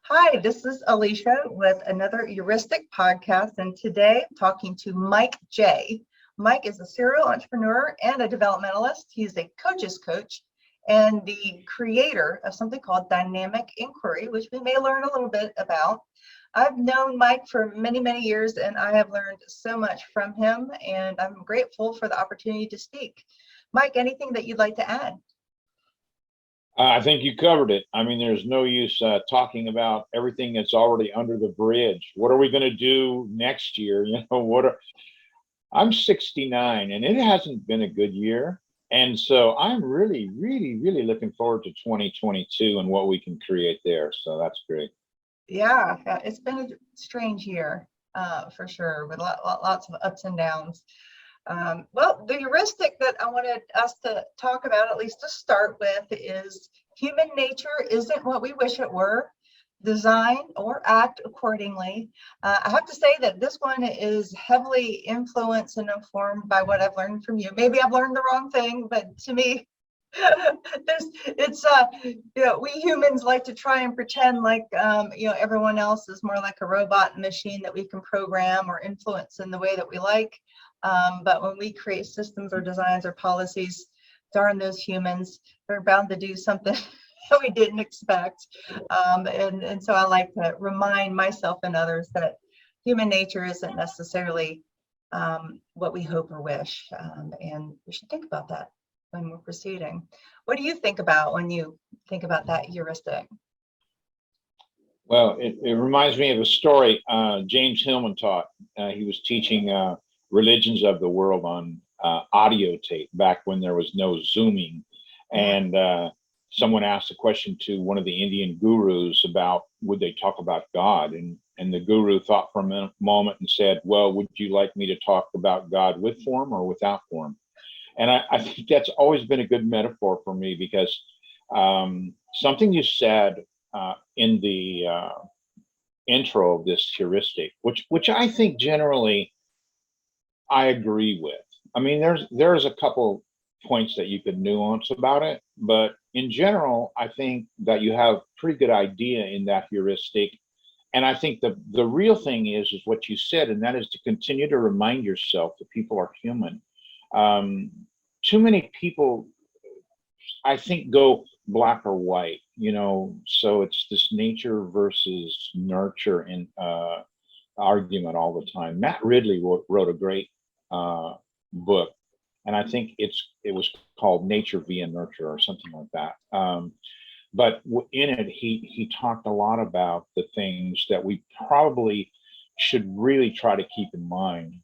Hi, this is Alicia with another Heuristic podcast, and today I'm talking to Mike J. Mike is a serial entrepreneur and a developmentalist. He's a coach's coach and the creator of something called dynamic inquiry, which we may learn a little bit about. I've known Mike for many, many years, and I have learned so much from him, and I'm grateful for the opportunity to speak. Mike, anything that you'd like to add? I think you covered it. I mean, there's no use talking about everything that's already under the bridge. What are we going to do next year? I'm 69 and it hasn't been a good year. And so I'm really, really, really looking forward to 2022 and what we can create there. So that's great. Yeah, it's been a strange year for sure, with lots of ups and downs. Well, the heuristic that I wanted us to talk about, at least to start with, is human nature isn't what we wish it were. Design or act accordingly. I have to say that this one is heavily influenced and informed by what I've learned from you. Maybe I've learned the wrong thing, but to me, we humans like to try and pretend like everyone else is more like a robot machine that we can program or influence in the way that we like. But when we create systems or designs or policies, darn those humans, they're bound to do something that we didn't expect. And so I like to remind myself and others that human nature isn't necessarily what we hope or wish. And we should think about that when we're proceeding. What do you think about when you think about that heuristic? Well, it reminds me of a story James Hillman taught. He was teaching Religions of the World on audio tape back when there was no Zooming. And someone asked a question to one of the Indian gurus about would they talk about God? And the guru thought for a moment and said, well, would you like me to talk about God with form or without form? And I think that's always been a good metaphor for me, because something you said in the intro of this heuristic, which I think generally I agree with. I mean, there's a couple points that you could nuance about it, but in general, I think that you have pretty good idea in that heuristic. And I think the real thing is what you said, and that is to continue to remind yourself that people are human. Too many people, I think, go black or white, so it's this nature versus nurture and argument all the time. Matt Ridley wrote a great book, and I think it was called Nature via Nurture or something like that. But in it, he talked a lot about the things that we probably should really try to keep in mind.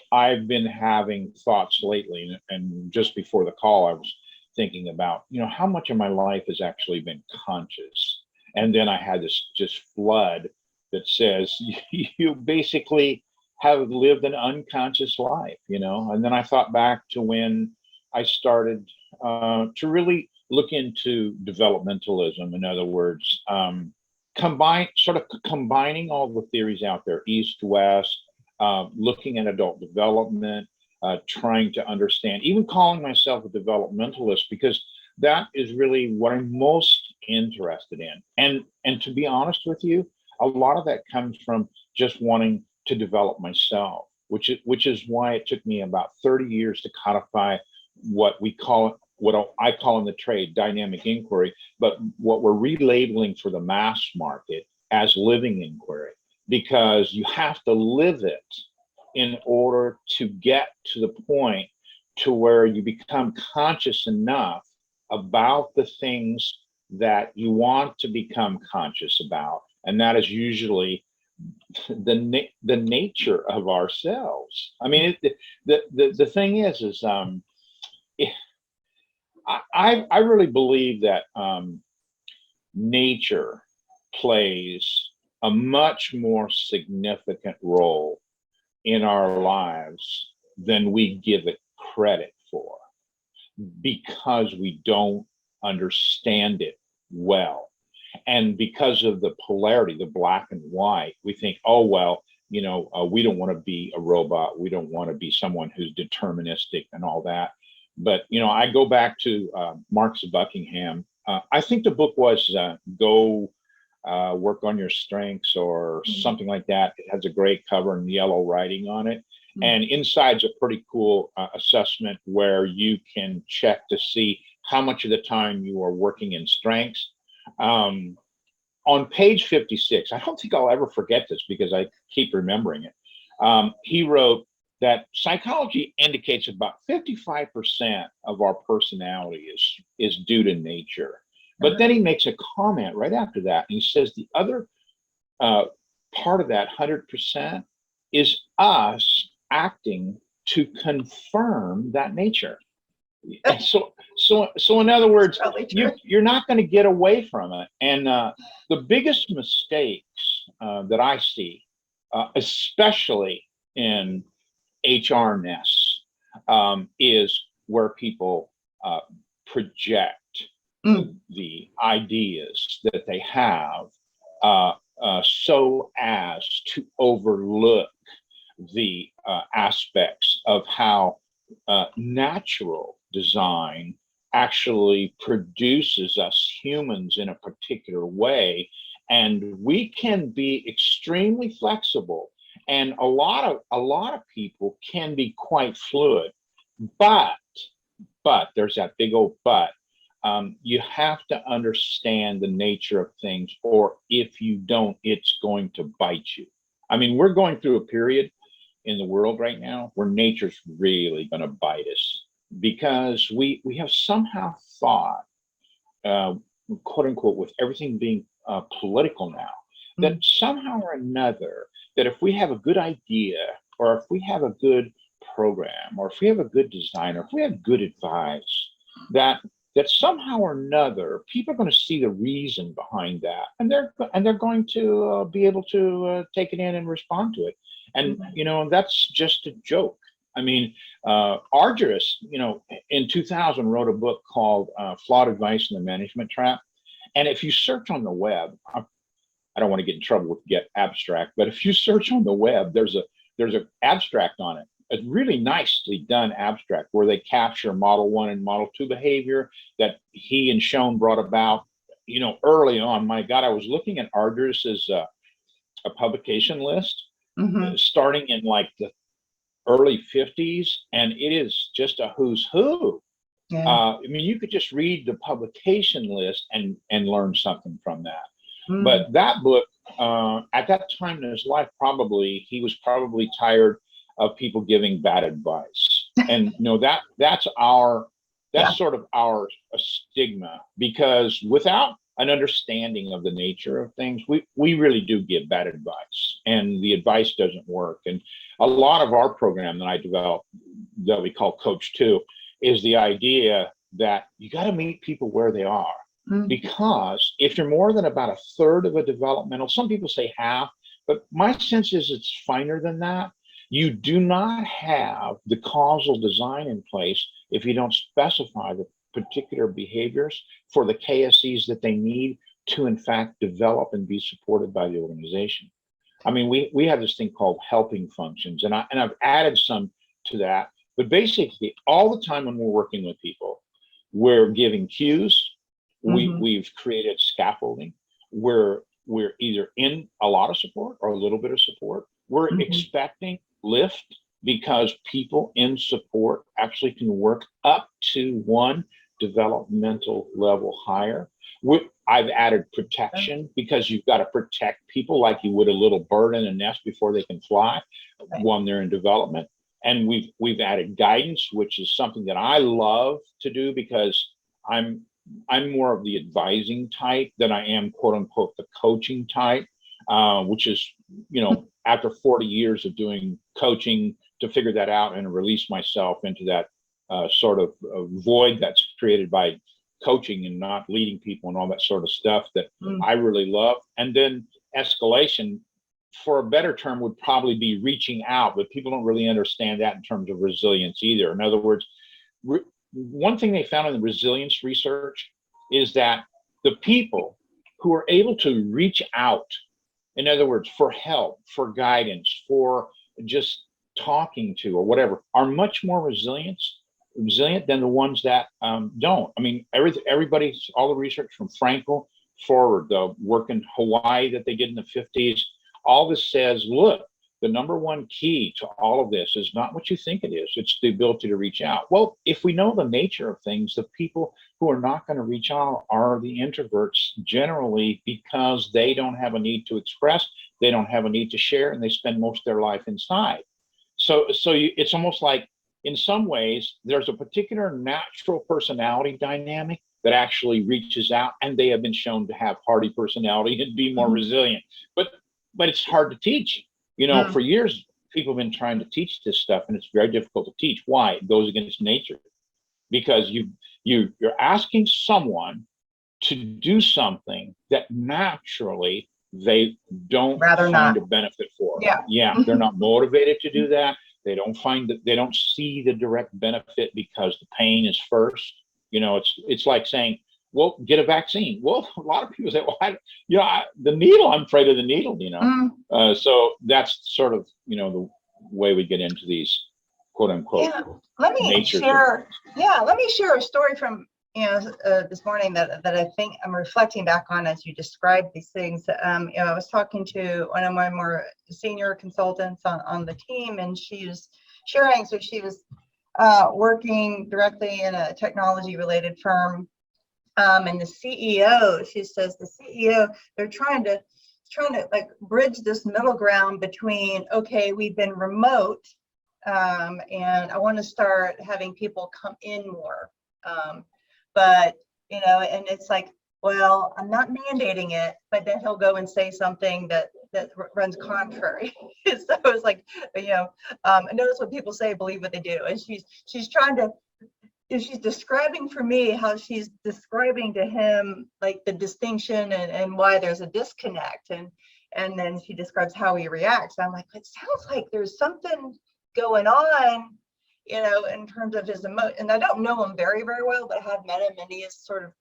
I've been having thoughts lately, and just before the call, I was thinking about, how much of my life has actually been conscious. And then I had this just flood that says you basically have lived an unconscious life, and then I thought back to when I started to really look into developmentalism. In other words, combining all the theories out there, East, West, looking at adult development, trying to understand, even calling myself a developmentalist, because that is really what I'm most interested in. And to be honest with you, a lot of that comes from just wanting to develop myself, which is why it took me about 30 years to codify what I call in the trade dynamic inquiry, but what we're relabeling for the mass market as living inquiry, because you have to live it in order to get to the point to where you become conscious enough about the things that you want to become conscious about. And that is usually the nature of ourselves. I mean, the thing is I really believe that nature plays a much more significant role in our lives than we give it credit for, because we don't understand it well. And because of the polarity, the black and white, we think, oh, well, we don't want to be a robot. We don't want to be someone who's deterministic and all that. But I go back to Marx of Buckingham. I think the book was Go Work on Your Strengths or something like that. It has a great cover and yellow writing on it. And inside's a pretty cool assessment where you can check to see how much of the time you are working in strengths. On page 56, I don't think I'll ever forget this because I keep remembering it. He wrote that psychology indicates about 55% of our personality is due to nature. But then he makes a comment right after that. And he says the other part of that 100% is us acting to confirm that nature. And so in other words, you're not going to get away from it. And the biggest mistakes that I see, especially in HR-ness, is where people project the ideas that they have so as to overlook the aspects of how natural design actually produces us humans in a particular way, and we can be extremely flexible, and a lot of people can be quite fluid, but there's that big old but. You have to understand the nature of things, or if you don't, it's going to bite you. I mean, we're going through a period in the world right now where nature's really going to bite us, because we have somehow thought, quote unquote, with everything being political now, that somehow or another, that if we have a good idea, or if we have a good program, or if we have a good design, or if we have good advice, that somehow or another people are going to see the reason behind that, and they're going to be able to take it in and respond to it. And that's just a joke. I mean, Argyris, in 2000 wrote a book called Flawed Advice and the Management Trap. And if you search on the web, I don't want to get in trouble with Get Abstract, but if you search on the web, there's an abstract on it, a really nicely done abstract where they capture Model 1 and Model 2 behavior that he and Schoen brought about, early on. My God, I was looking at Argyris's a publication list starting in like the early 50s, and it is just a who's who. Yeah. I mean, you could just read the publication list and learn something from that. But that book, at that time in his life, he was probably tired of people giving bad advice. And that's sort of our stigma, because without an understanding of the nature of things, we really do give bad advice, and the advice doesn't work. And a lot of our program that I developed, that we call Coach 2, is the idea that you got to meet people where they are. Because if you're more than about a third of a developmental, some people say half, but my sense is it's finer than that. You do not have the causal design in place if you don't specify the particular behaviors for the KSEs that they need to, in fact, develop and be supported by the organization. I mean, we have this thing called helping functions, and I've added some to that. But basically, all the time when we're working with people, we're giving cues. We've created scaffolding. We're either in a lot of support or a little bit of support. We're expecting lift, because people in support actually can work up to one developmental level higher. I've added protection, because you've got to protect people like you would a little bird in a nest before they can fly when they're in development. And we've added guidance, which is something that I love to do, because I'm more of the advising type than I am, quote unquote, the coaching type, which is, after 40 years of doing coaching, to figure that out and release myself into that sort of void that's created by coaching and not leading people and all that sort of stuff that I really love. And then escalation, for a better term, would probably be reaching out, but people don't really understand that in terms of resilience either. In other words, one thing they found in the resilience research is that the people who are able to reach out, in other words, for help, for guidance, for just talking to or whatever, are much more resilient resilient than the ones that don't. I mean, everybody's, all the research from Frankel forward, the work in Hawaii that they did in the 50s, all this says, look, the number one key to all of this is not what you think it is. It's the ability to reach out. Well, if we know the nature of things, the people who are not going to reach out are the introverts generally, because they don't have a need to express, they don't have a need to share, and they spend most of their life inside. So it's almost like, in some ways, there's a particular natural personality dynamic that actually reaches out, and they have been shown to have hardy personality and be more resilient. But it's hard to teach. You know, for years, people have been trying to teach this stuff, and it's very difficult to teach. Why? It goes against nature, because you're asking someone to do something that naturally they don't find a benefit for. They're not motivated to do that. They don't find that, they don't see the direct benefit because the pain is first. You know, it's like saying, well, get a vaccine. Well, a lot of people say, well, the needle, I'm afraid of the needle, you know. So that's sort of, you know, the way we get into these quote unquote. Let me share a story from, this morning that I think I'm reflecting back on as you describe these things. I was talking to one of my more senior consultants on the team, and she was sharing, so she was working directly in a technology related firm. And the CEO, she says, the CEO, they're trying to like bridge this middle ground between, okay, we've been remote, and I want to start having people come in more. But, and it's like, well, I'm not mandating it, but then he'll go and say something that runs contrary. So it's like, notice what people say, believe what they do. And she's trying to, she's describing for me how she's describing to him like the distinction and why there's a disconnect, and then she describes how he reacts. I'm like, it sounds like there's something going on, in terms of his emotion. And I don't know him very, very well, but I have met him, and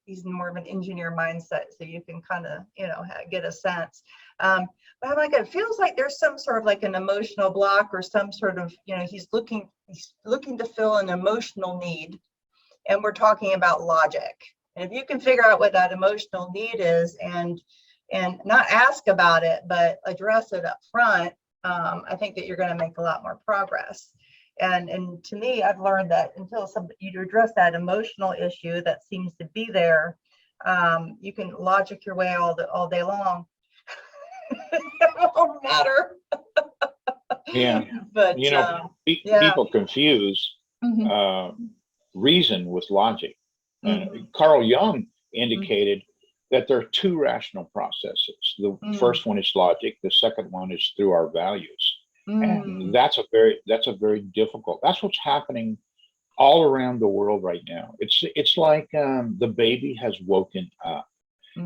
he's more of an engineer mindset, so you can kind of get a sense. But I'm like, it feels like there's some sort of like an emotional block, or some sort of, he's looking to fill an emotional need. And we're talking about logic. And if you can figure out what that emotional need is, and not ask about it, but address it up front, I think that you're going to make a lot more progress. And to me, I've learned that until you address that emotional issue that seems to be there, you can logic your way all day long. It won't matter. But people confuse reason with logic. Carl Jung indicated that there are two rational processes. The first one is logic. The second one is through our values. And that's a very difficult. That's what's happening all around the world right now. It's like the baby has woken up.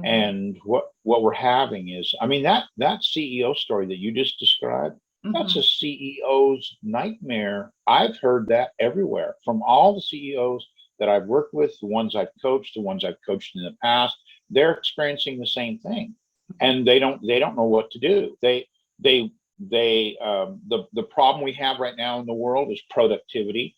And what we're having is, I mean, that CEO story that you just described, that's a CEO's nightmare. I've heard that everywhere from all the CEOs that I've worked with, the ones I've coached, the ones I've coached in the past. They're experiencing the same thing, and they don't know what to do. The problem we have right now in the world is productivity.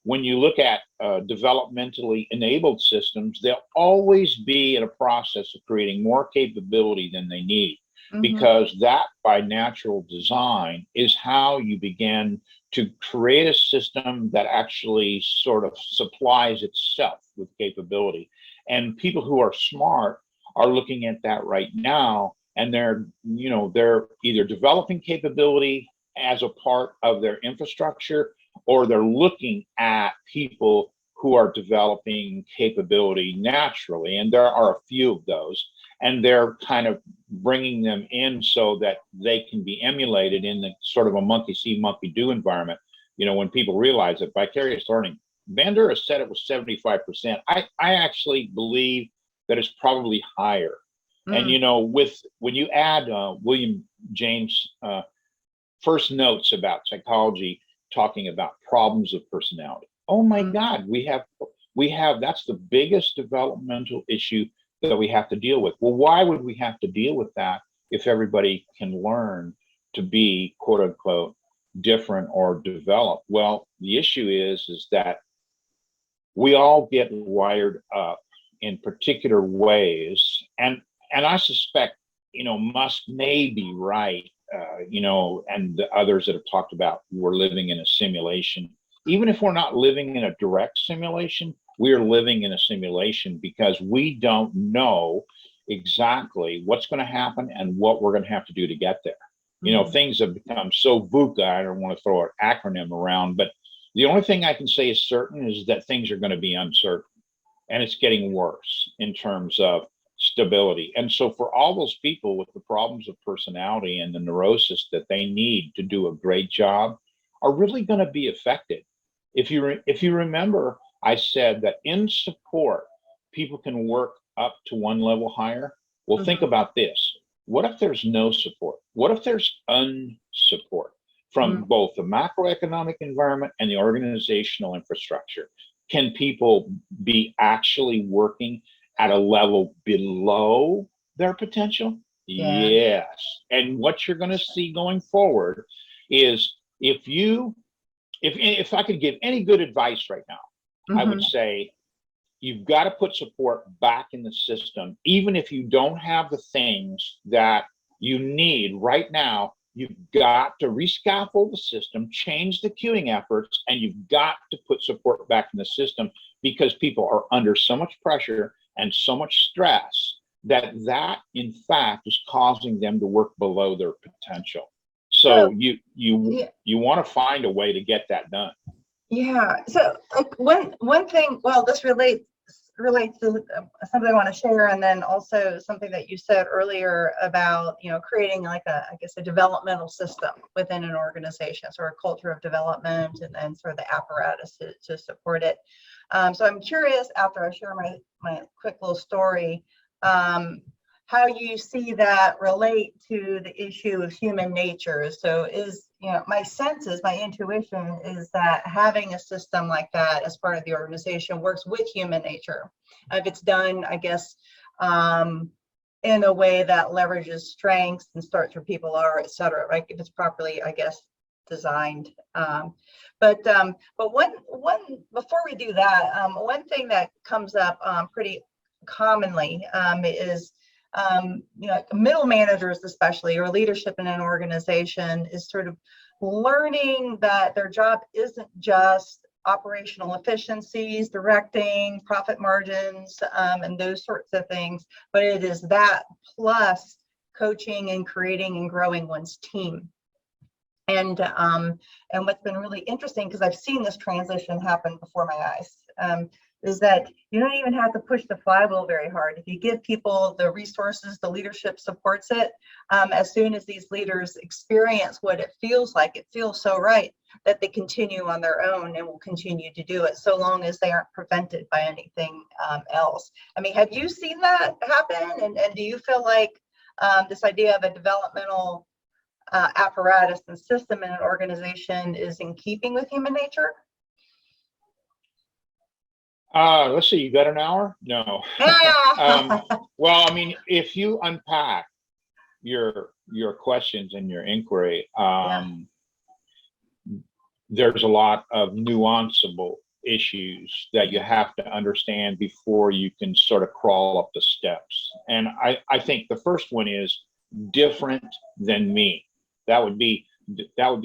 When you look at developmentally enabled systems, they'll always be in a process of creating more capability than they need, because that, by natural design, is how you begin to create a system that actually sort of supplies itself with capability. And people who are smart are looking at that right now, and they're either developing capability as a part of their infrastructure, or they're looking at people who are developing capability naturally. And there are a few of those, and they're kind of bringing them in so that they can be emulated in the sort of a monkey see, monkey do environment. When people realize that vicarious learning, Bandura said it was 75%. I actually believe that it's probably higher. And, when you add William James' first notes about psychology, talking about problems of personality. Oh my God, we have, that's the biggest developmental issue that we have to deal with. Well, why would we have to deal with that if everybody can learn to be quote unquote different or develop? Well, the issue is that we all get wired up in particular ways, and I suspect, Musk may be right, and the others that have talked about we're living in a simulation. Even if we're not living in a direct simulation, we are living in a simulation because we don't know exactly what's going to happen and what we're going to have to do to get there. Things have become so VUCA. I don't want to throw an acronym around, but the only thing I can say is certain is that things are going to be uncertain, and it's getting worse in terms of stability. And so for all those people with the problems of personality and the neurosis that they need to do a great job are really going to be affected. If you remember, I said that in support, people can work up to one level higher. Well, think about this. What if there's no support? What if there's unsupport from both the macroeconomic environment and the organizational infrastructure? Can people be actually working at a level below their potential? Yeah. Yes. And what you're going to see going forward is if I could give any good advice right now, I would say you've got to put support back in the system. Even if you don't have the things that you need right now, you've got to rescaffold the system, change the queuing efforts, and you've got to put support back in the system because people are under so much pressure and so much stress that in fact is causing them to work below their potential. So you want to find a way to get that done. Yeah. So like one thing, well, this relates to something I want to share, and then also something that you said earlier about creating like I guess a developmental system within an organization, sort of culture of development, and then sort of the apparatus to support it. So I'm curious, after I share my quick little story, how you see that relate to the issue of human nature. So my senses, my intuition is that having a system like that as part of the organization works with human nature. If it's done, I guess, in a way that leverages strengths and starts where people are, et cetera, right? If it's properly, I guess, designed. But one before we do that, one thing that comes up pretty commonly is middle managers, especially, or leadership in an organization, is sort of learning that their job isn't just operational efficiencies, directing, profit margins, and those sorts of things, but it is that plus coaching and creating and growing one's team. And what's been really interesting, because I've seen this transition happen before my eyes, is that you don't even have to push the flywheel very hard. If you give people the resources, the leadership supports it. As soon as these leaders experience what it feels like, it feels so right, that they continue on their own and will continue to do it, so long as they aren't prevented by anything else. I mean, have you seen that happen? And do you feel like this idea of a developmental apparatus and system in an organization is in keeping with human nature? Let's see, you got an hour? No. Well, I mean, if you unpack your questions and your inquiry, there's a lot of nuanceable issues that you have to understand before you can sort of crawl up the steps. And I think the first one is different than me. That would be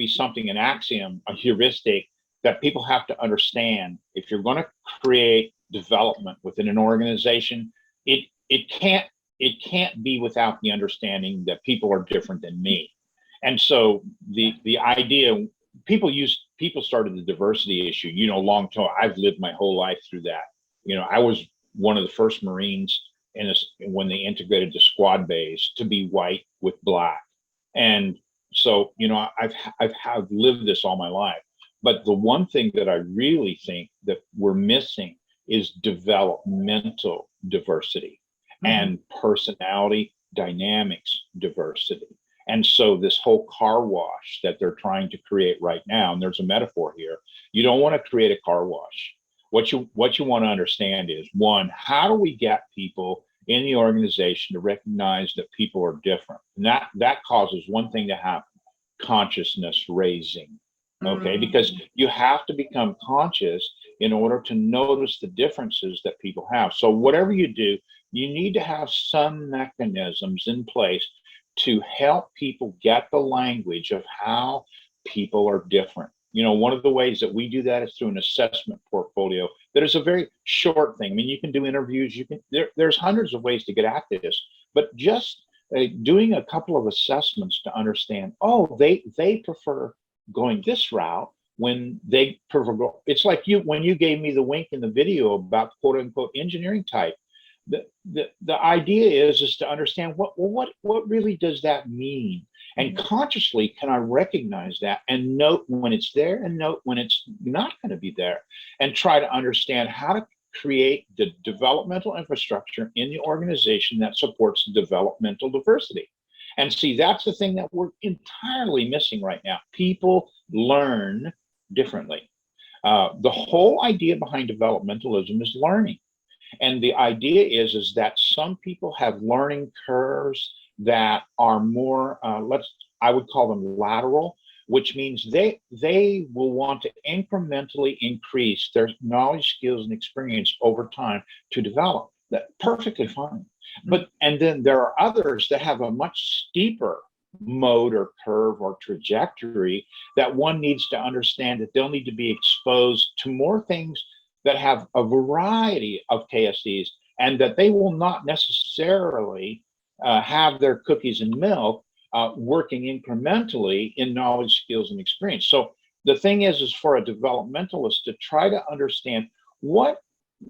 something, an axiom, a heuristic that people have to understand. If you're going to create development within an organization, it can't be without the understanding that people are different than me. And so the idea, people started the diversity issue, long term. I've lived my whole life through that. I was one of the first Marines when they integrated the squad base to be white with black. And so, I've lived this all my life. But the one thing that I really think that we're missing is developmental diversity and personality dynamics diversity. And so this whole car wash that they're trying to create right now, and there's a metaphor here, you don't want to create a car wash. What you want to understand is, one, how do we get people in the organization to recognize that people are different? And that causes one thing to happen: consciousness raising. Okay, because you have to become conscious in order to notice the differences that people have. So whatever you do, you need to have some mechanisms in place to help people get the language of how people are different. One of the ways that we do that is through an assessment portfolio that is a very short thing. I mean, you can do interviews, there's hundreds of ways to get at this, but just doing a couple of assessments to understand, they prefer going this route when they prefer it's like when you gave me the wink in the video about quote unquote engineering type. The idea is to understand what really does that mean, and consciously can I recognize that and note when it's there and note when it's not going to be there, and try to understand how to create the developmental infrastructure in the organization that supports developmental diversity. And see, that's the thing that we're entirely missing right now. People learn differently. The whole idea behind developmentalism is learning. And the idea is that some people have learning curves that are more, I would call them lateral, which means they will want to incrementally increase their knowledge, skills, and experience over time to develop. That's perfectly fine. And then there are others that have a much steeper mode or curve or trajectory that one needs to understand that they'll need to be exposed to more things that have a variety of KSEs, and that they will not necessarily have their cookies and milk working incrementally in knowledge, skills, and experience. So the thing is for a developmentalist to try to understand what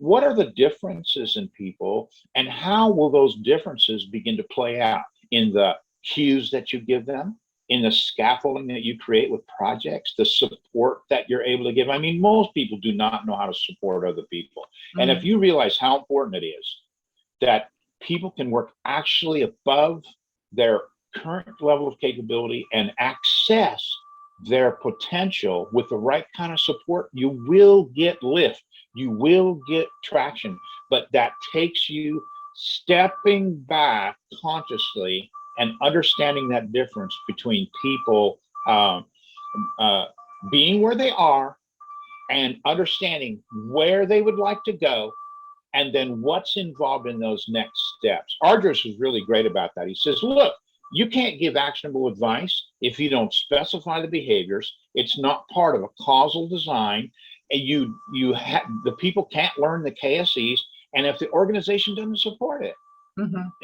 are the differences in people, and how will those differences begin to play out in the cues that you give them, in the scaffolding that you create with projects, the support that you're able to give. I mean, most people do not know how to support other people. And if you realize how important it is that people can work actually above their current level of capability and access their potential with the right kind of support, you will get lift, you will get traction. But that takes you stepping back consciously and understanding that difference between people being where they are and understanding where they would like to go, and then what's involved in those next steps. Ardress is really great about that. He says, look, you can't give actionable advice if you don't specify the behaviors. It's not part of a causal design, and the people can't learn the KSEs, and if the organization doesn't support it,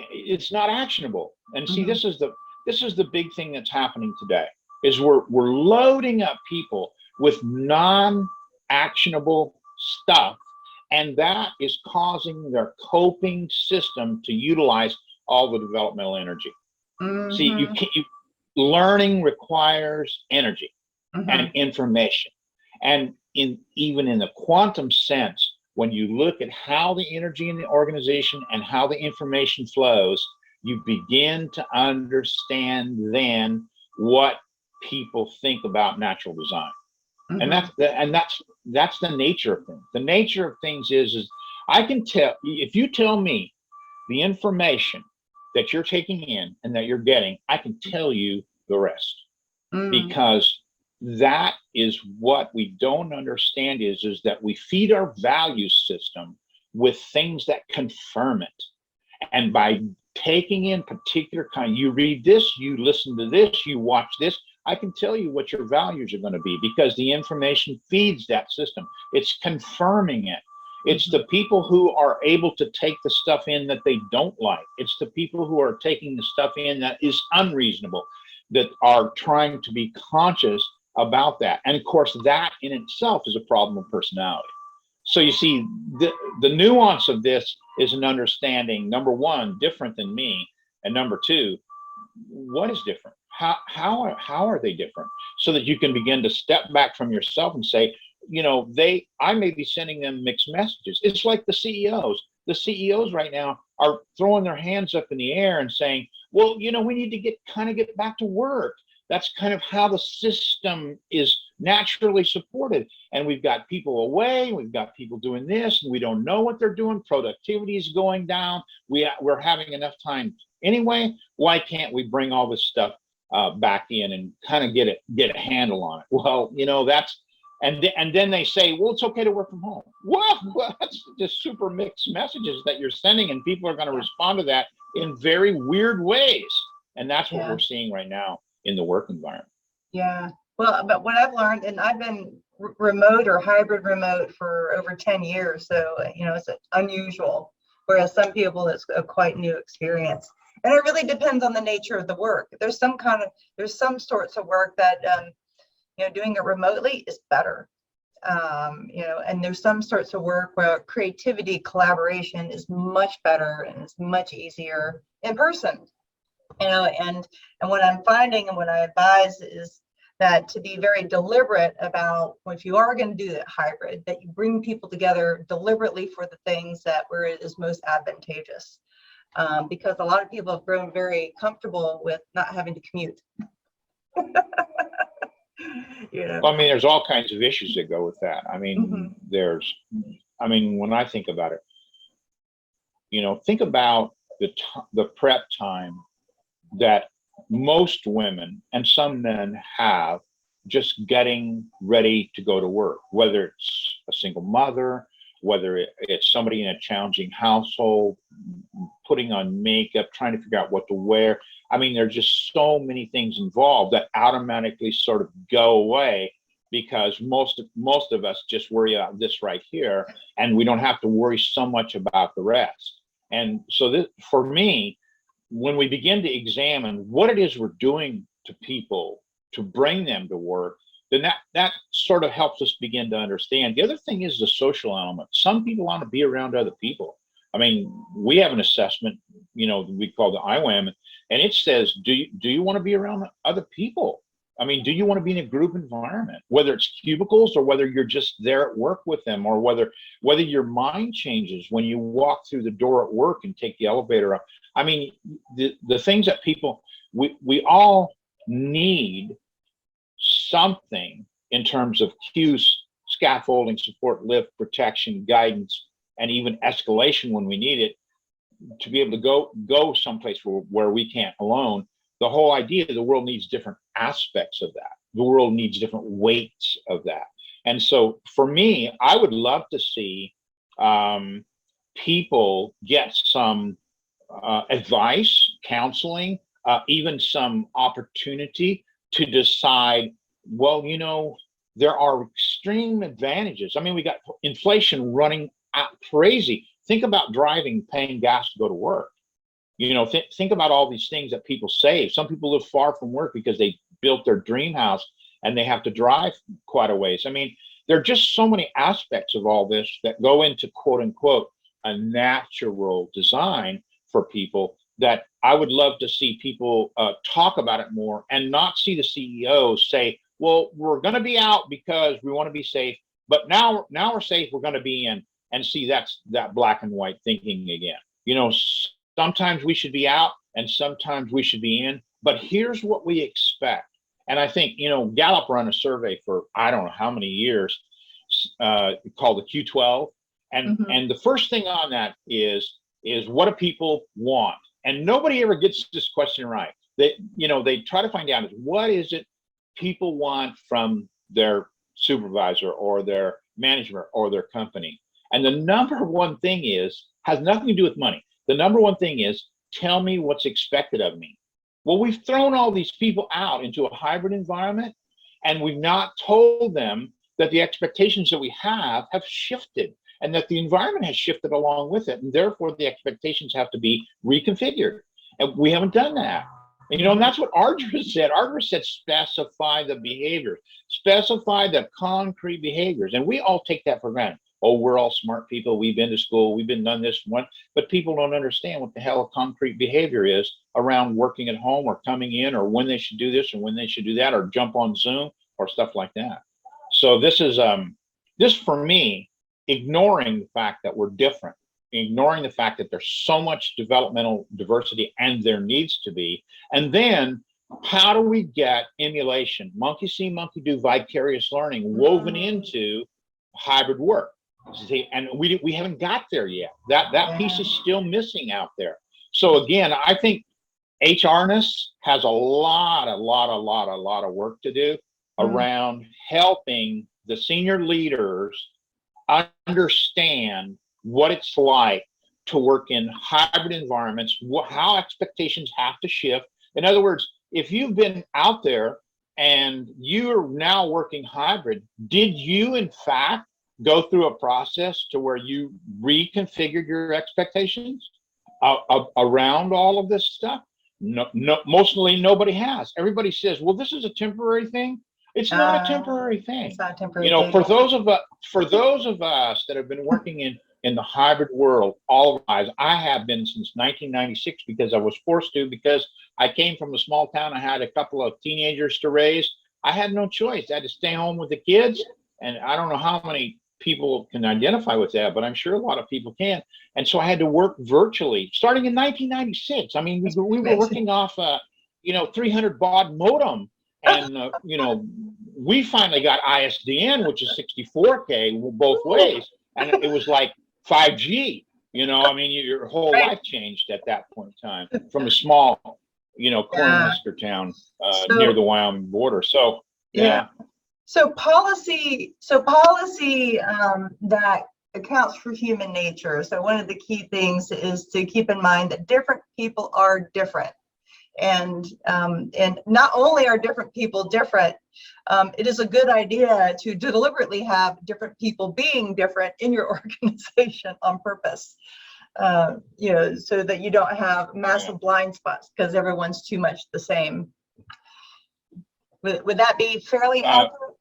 it's not actionable. And see, this is the big thing that's happening today, is we're loading up people with non-actionable stuff, and that is causing their coping system to utilize all the developmental energy. See, learning requires energy and information, and even in the quantum sense, when you look at how the energy in the organization and how the information flows, you begin to understand then what people think about natural design. And that's the nature of things. The nature of things is I can tell, if you tell me the information that you're taking in and that you're getting, I can tell you the rest. Because that is what we don't understand is that we feed our value system with things that confirm it. And by taking in particular kind, you read this, you listen to this, you watch this, I can tell you what your values are going to be, because the information feeds that system. It's confirming it. It's the people who are able to take the stuff in that they don't like. It's the people who are taking the stuff in that is unreasonable, that are trying to be conscious about that. And of course, that in itself is a problem of personality. So you see, the nuance of this is an understanding, number one, different than me, and number two, what is different? How are they different? So that you can begin to step back from yourself and say, I may be sending them mixed messages. It's like the CEOs. The CEOs right now are throwing their hands up in the air and saying, well, we need to get back to work. That's kind of how the system is naturally supported. And we've got people away, we've got people doing this, and we don't know what they're doing. Productivity is going down. We're having enough time anyway. Why can't we bring all this stuff back in and kind of get a handle on it? Well, And then they say, well, it's okay to work from home. Well, that's just super mixed messages that you're sending, and people are going to respond to that in very weird ways. And that's what we're seeing right now in the work environment. Yeah. Well, but what I've learned, and I've been remote or hybrid remote for over 10 years, so it's unusual. Whereas some people, it's a quite new experience. And it really depends on the nature of the work. There's some sorts of work that doing it remotely is better. And there's some sorts of work where creativity, collaboration is much better and it's much easier in person. And what I'm finding and what I advise is that to be very deliberate about, if you are going to do that hybrid, that you bring people together deliberately for the things where it is most advantageous. Because a lot of people have grown very comfortable with not having to commute. Well, I mean, there's all kinds of issues that go with that. I mean, when I think about it, think about the prep time that most women and some men have just getting ready to go to work, whether it's a single mother, whether it's somebody in a challenging household, putting on makeup, trying to figure out what to wear. I mean, there's just so many things involved that automatically sort of go away because most of us just worry about this right here, and we don't have to worry so much about the rest. And so this, for me, when we begin to examine what it is we're doing to people to bring them to work, then that sort of helps us begin to understand. The other thing is the social element. Some people want to be around other people. I mean, we have an assessment, we call the IWAM, and it says, do you want to be around other people? I mean, do you want to be in a group environment, whether it's cubicles or whether you're just there at work with them, or whether your mind changes when you walk through the door at work and take the elevator up. I mean, the things that we all need something in terms of cues, scaffolding, support, lift, protection, guidance, and even escalation when we need it, to be able to go someplace where we can't alone. The whole idea the world needs different aspects of that. The world needs different weights of that. And so for me, I would love to see people get some advice, counseling, even some opportunity to decide, well, there are extreme advantages. I mean, we got inflation running out crazy. Think about driving, paying gas to go to work. Think about all these things that people save. Some people live far from work because they built their dream house and they have to drive quite a ways. I mean, there are just so many aspects of all this that go into, quote unquote, a natural design for people, that I would love to see people talk about it more, and not see the CEOs say, well, we're going to be out because we want to be safe, but now we're safe, we're going to be in, and see that black and white thinking again. Sometimes we should be out and sometimes we should be in, but here's what we expect. And I think, Gallup ran a survey for I don't know how many years called the Q12. And the first thing on that is what do people want? And nobody ever gets this question right. They try to find out is what is it people want from their supervisor or their management or their company. And the number one thing has nothing to do with money. The number one thing is, tell me what's expected of me. Well, we've thrown all these people out into a hybrid environment, and we've not told them that the expectations that we have shifted, and that the environment has shifted along with it, and therefore the expectations have to be reconfigured. And we haven't done that. And that's what Ardra said. Ardra said, specify the behaviors, specify the concrete behaviors. And we all take that for granted. Oh, we're all smart people. We've been to school. We've been done this one. But people don't understand what the hell a concrete behavior is around working at home or coming in, or when they should do this or when they should do that, or jump on Zoom or stuff like that. So this is, this for me, ignoring the fact that we're different, ignoring the fact that there's so much developmental diversity, and there needs to be. And then how do we get emulation, monkey see, monkey do, vicarious learning woven into hybrid work? See, and we haven't got there yet. That piece is still missing out there. So again, I think HRness has a lot of work to do around helping the senior leaders understand what it's like to work in hybrid environments, how expectations have to shift. In other words, if you've been out there and you're now working hybrid, did you in fact go through a process to where you reconfigured your expectations around all of this stuff? No, mostly nobody has. Everybody says, well, this is a temporary thing. It's not a temporary thing. It's not a temporary You know, thing. for those of us that have been working in the hybrid world all of our lives, I have been since 1996 because I was forced to, because I came from a small town. I had a couple of teenagers to raise. I had no choice. I had to stay home with the kids. And I don't know how many people can identify with that, but I'm sure a lot of people can. And so I had to work virtually starting in 1996. I mean, we were working off a 300 baud modem. And, we finally got ISDN, which is 64K both ways. And it was like 5G, I mean, your whole life changed at that point in time from a small, cornhusker town near the Wyoming border. So, yeah. So policy that accounts for human nature. So one of the key things is to keep in mind that different people are different. And not only are different people different, it is a good idea to deliberately have different people being different in your organization on purpose, so that you don't have massive blind spots because everyone's too much the same. Would that be fairly accurate?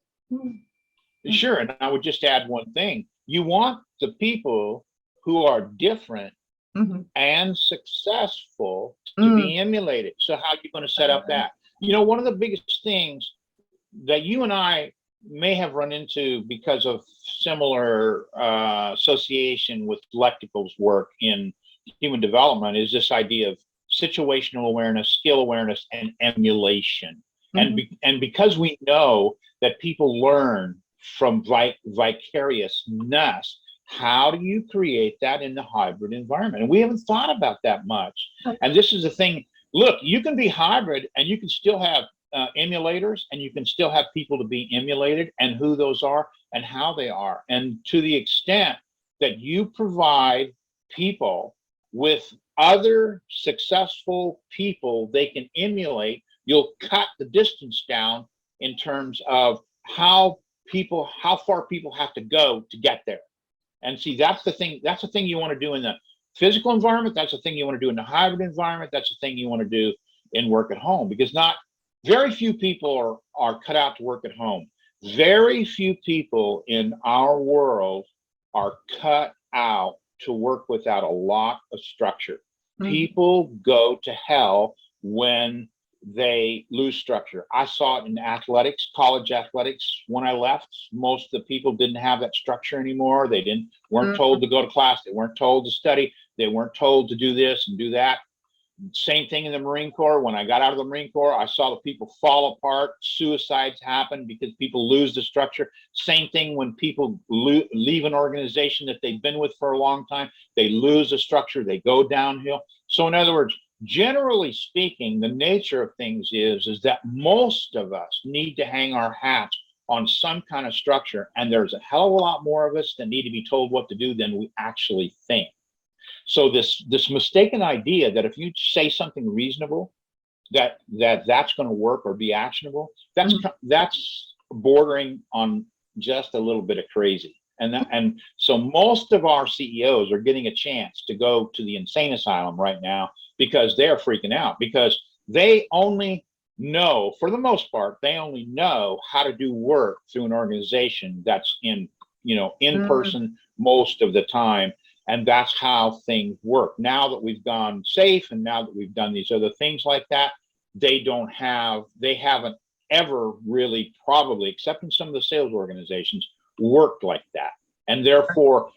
Sure, and I would just add one thing. You want the people who are different and successful to be emulated. So how are you going to set up that? One of the biggest things that you and I may have run into because of similar association with Lectical's work in human development is this idea of situational awareness, skill awareness, and emulation. And because we know that people learn from vicariousness, how do you create that in the hybrid environment? And we haven't thought about that much. And this is the thing. Look, you can be hybrid and you can still have emulators, and you can still have people to be emulated, and who those are and how they are. And to the extent that you provide people with other successful people they can emulate, you'll cut the distance down in terms of how far people have to go to get there. And see, that's the thing you want to do in the physical environment. That's the thing you want to do in the hybrid environment. That's the thing you want to do in work at home, because very few people are cut out to work at home. Very few people in our world are cut out to work without a lot of structure. People go to hell when they lose structure. I saw it in athletics, college athletics. When I left, most of the people didn't have that structure anymore. They weren't told to go to class. They weren't told to study. They weren't told to do this and do that. Same thing in the Marine Corps. When I got out of the Marine Corps, I saw the people fall apart. Suicides happen because people lose the structure. Same thing when people leave an organization that they've been with for a long time. They lose the structure. They go downhill. So in other words, generally speaking, the nature of things is that most of us need to hang our hats on some kind of structure, and there's a hell of a lot more of us that need to be told what to do than we actually think. So this mistaken idea that if you say something reasonable, that's going to work or be actionable, that's bordering on just a little bit of crazy. And so most of our CEOs are getting a chance to go to the insane asylum right now because they're freaking out, because they only know, for the most part, they only know how to do work through an organization that's in person most of the time. And that's how things work. Now that we've gone safe, and now that we've done these other things like that, they haven't ever really, probably, except in some of the sales organizations, worked like that. And therefore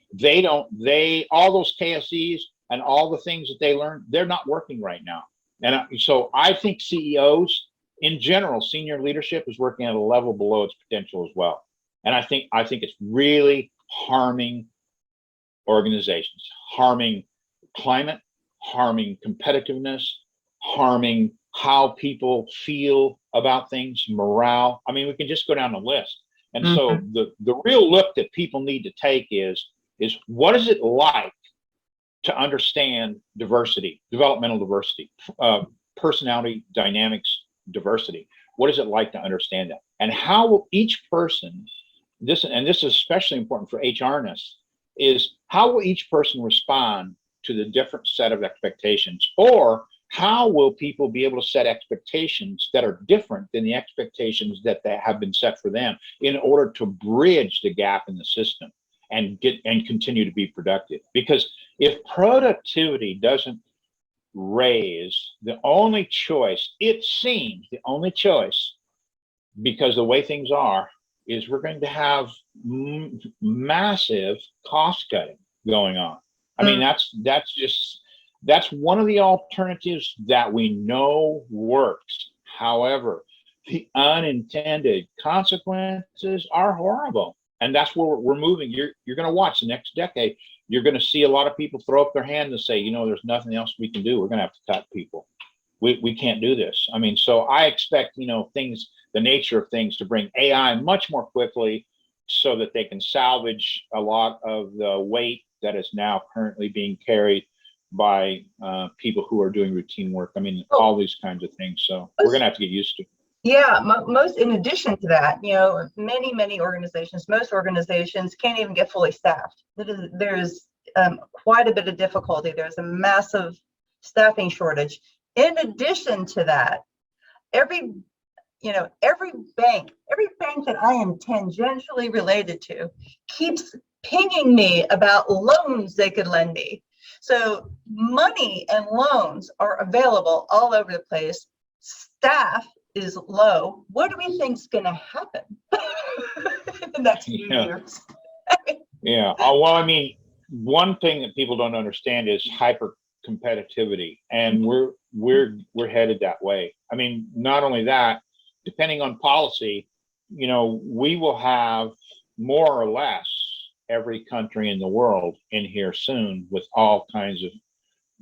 all those KSEs and all the things that they learned, they're not working right now. And so I think CEOs in general, senior leadership, is working at a level below its potential as well. And I think it's really harming organizations, harming climate, harming competitiveness, harming how people feel about things, morale. I mean, we can just go down the list. And so the real look that people need to take is what is it like to understand diversity, developmental diversity, personality dynamics diversity? What is it like to understand that? And how will each person, this is especially important for HRness, is how will each person respond to the different set of expectations? Or how will people be able to set expectations that are different than the expectations that have been set for them in order to bridge the gap in the system and continue to be productive? Because if productivity doesn't raise, the only choice, it seems the only choice, because the way things are, is we're going to have massive cost cutting going on. I mean, that's one of the alternatives that we know works. However, the unintended consequences are horrible. And that's where we're moving. You're going to watch the next decade. You're going to see a lot of people throw up their hand and say, there's nothing else we can do. We're going to have to cut people. We can't do this. I mean, so I expect, things, the nature of things, to bring AI much more quickly so that they can salvage a lot of the weight that is now currently being carried by people who are doing routine work. I mean, all these kinds of things. So we're going to have to get used to it. Yeah, most, in addition to that, many organizations, most organizations can't even get fully staffed. There's quite a bit of difficulty. There's a massive staffing shortage. In addition to that, every bank that I am tangentially related to keeps pinging me about loans they could lend me. So money and loans are available all over the place. Staff is low. What do we think is going to happen in the next few years? Yeah. Well, I mean, one thing that people don't understand is hyper competitivity, and we're headed that way. I mean, not only that, depending on policy, we will have more or less every country in the world in here soon with all kinds of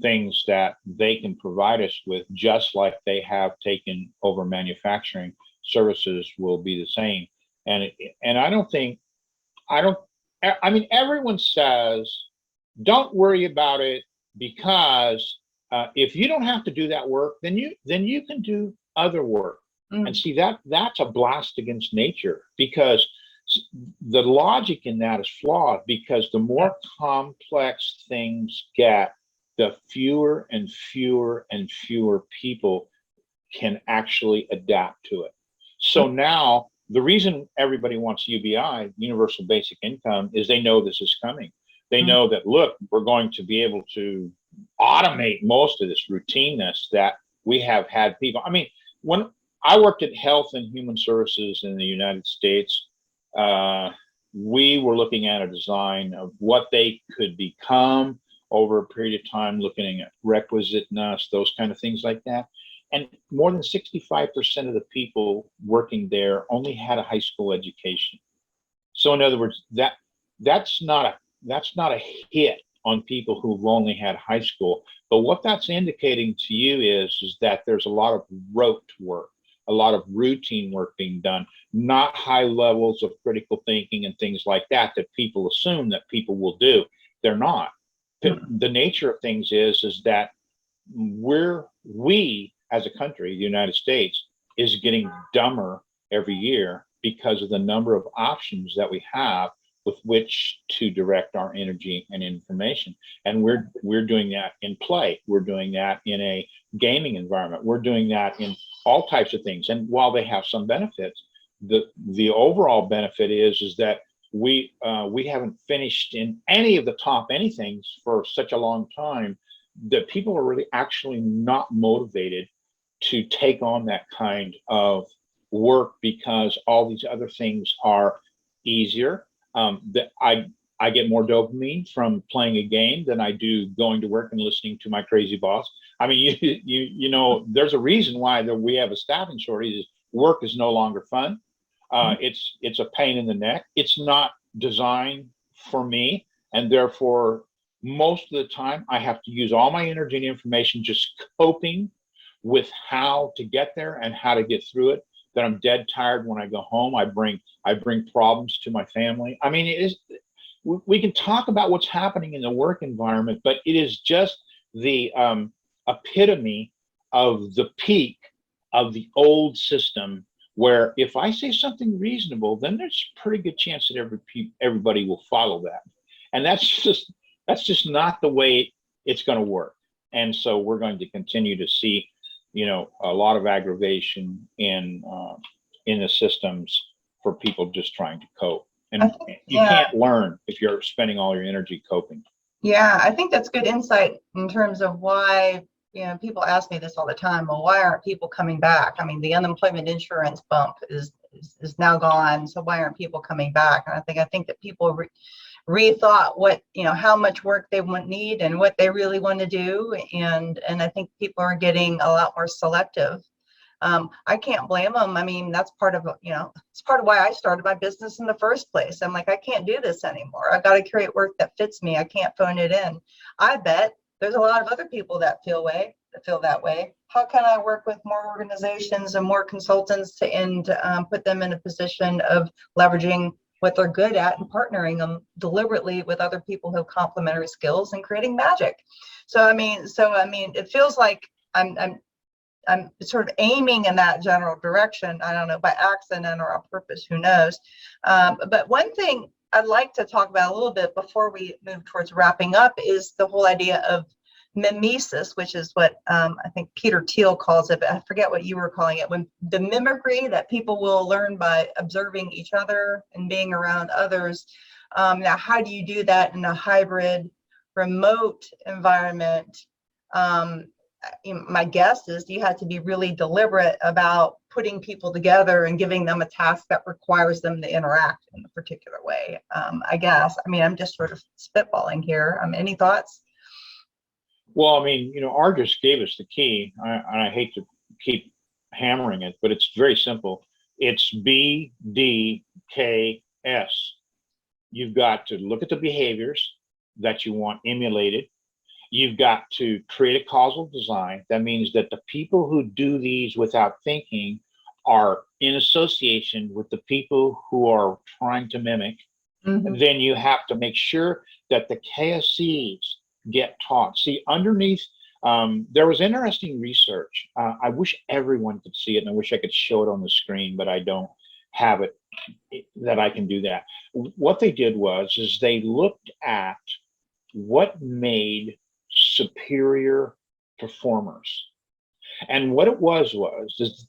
things that they can provide us with, just like they have taken over manufacturing. Services will be the same. And I mean, everyone says, don't worry about it, because if you don't have to do that work, then you can do other work. And see, that's a blast against nature, because the logic in that is flawed, because the more complex things get, the fewer and fewer and fewer people can actually adapt to it. So now the reason everybody wants UBI, universal basic income, is they know this is coming. They know that, look, we're going to be able to automate most of this routineness that we have had people. I mean, when I worked at Health and Human Services in the United States, we were looking at a design of what they could become over a period of time, looking at requisiteness, those kind of things like that. And more than 65% of the people working there only had a high school education. So in other words, that's not a hit on people who've only had high school. But what that's indicating to you is that there's a lot of rote work, a lot of routine work being done, not high levels of critical thinking and things like that people assume that people will do. They're not. The nature of things is that we as a country, the United States, is getting dumber every year because of the number of options that we have with which to direct our energy and information. And we're doing that in play. We're doing that in a gaming environment. We're doing that in all types of things. And while they have some benefits, the overall benefit is that we haven't finished in any of the top anythings for such a long time that people are really actually not motivated to take on that kind of work, because all these other things are easier. That I get more dopamine from playing a game than I do going to work and listening to my crazy boss. I mean, you know, there's a reason why we have a staffing shortage. Work is no longer fun. It's a pain in the neck. It's not designed for me, and therefore most of the time I have to use all my energy and information just coping with how to get there and how to get through it, that I'm dead tired when I go home. I bring problems to my family. I mean, it is, we can talk about what's happening in the work environment, but it is just the epitome of the peak of the old system, where if I say something reasonable, then there's a pretty good chance that everybody will follow that. And that's just not the way it's going to work. And so we're going to continue to see, you know, a lot of aggravation in the systems for people just trying to cope. And you can't learn if you're spending all your energy coping. Yeah, I think that's good insight in terms of why, you know, people ask me this all the time. Well, why aren't people coming back? I mean, the unemployment insurance bump is now gone. So why aren't people coming back? And I think that people rethought what, you know, how much work they need and what they really want to do. And I think people are getting a lot more selective. I can't blame them. I mean, that's part of, you know, it's part of why I started my business in the first place. I'm like, I can't do this anymore. I've got to create work that fits me. I can't phone it in. I bet there's a lot of other people that feel that way. How can I work with more organizations and more consultants and put them in a position of leveraging what they're good at and partnering them deliberately with other who have complementary skills and creating magic. So I mean, it feels like I'm sort of aiming in that general direction. I don't know, by accident or on purpose, who knows. But one thing I'd like to talk about a little bit before we move towards wrapping up is the whole idea of mimesis, which is what I think Peter Thiel calls it, but I forget what you were calling it, when the mimicry that people will learn by observing each other and being around others. Now, how do you do that in a hybrid, remote environment? My guess is you had to be really deliberate about putting people together and giving them a task that requires them to interact in a particular way. I guess. I mean, I'm just sort of spitballing here. Any thoughts? Well, I mean, you know, Art just gave us the key, and I hate to keep hammering it, but it's very simple. It's BDKS. You've got to look at the behaviors that you want emulated. You've got to create a causal design. That means that the people who do these without thinking are in association with the people who are trying to mimic. Mm-hmm. And then you have to make sure that the KSCs get taught. See, underneath, there was interesting research. I wish everyone could see it, and I wish I could show it on the screen, but I don't have it that I can do that. What they did is they looked at what made superior performers. And what it was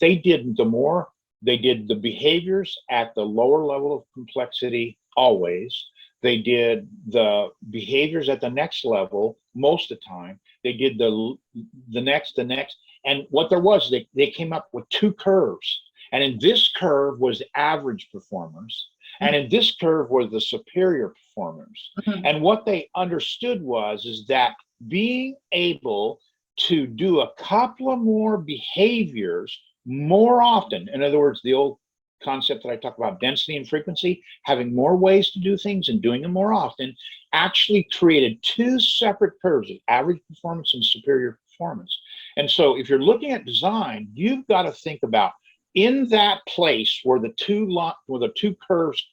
they did the behaviors at the lower level of complexity always. They did the behaviors at the next level most of the time. They did the next. And what there was, they came up with two curves. And in this curve was average performers. And in this curve were the superior performers. Mm-hmm. And what they understood is that being able to do a couple of more behaviors more often, in other words, the old concept that I talk about, density and frequency, having more ways to do things and doing them more often, actually created two separate curves of average performance and superior performance. And so if you're looking at design, you've got to think about in that place where the two curves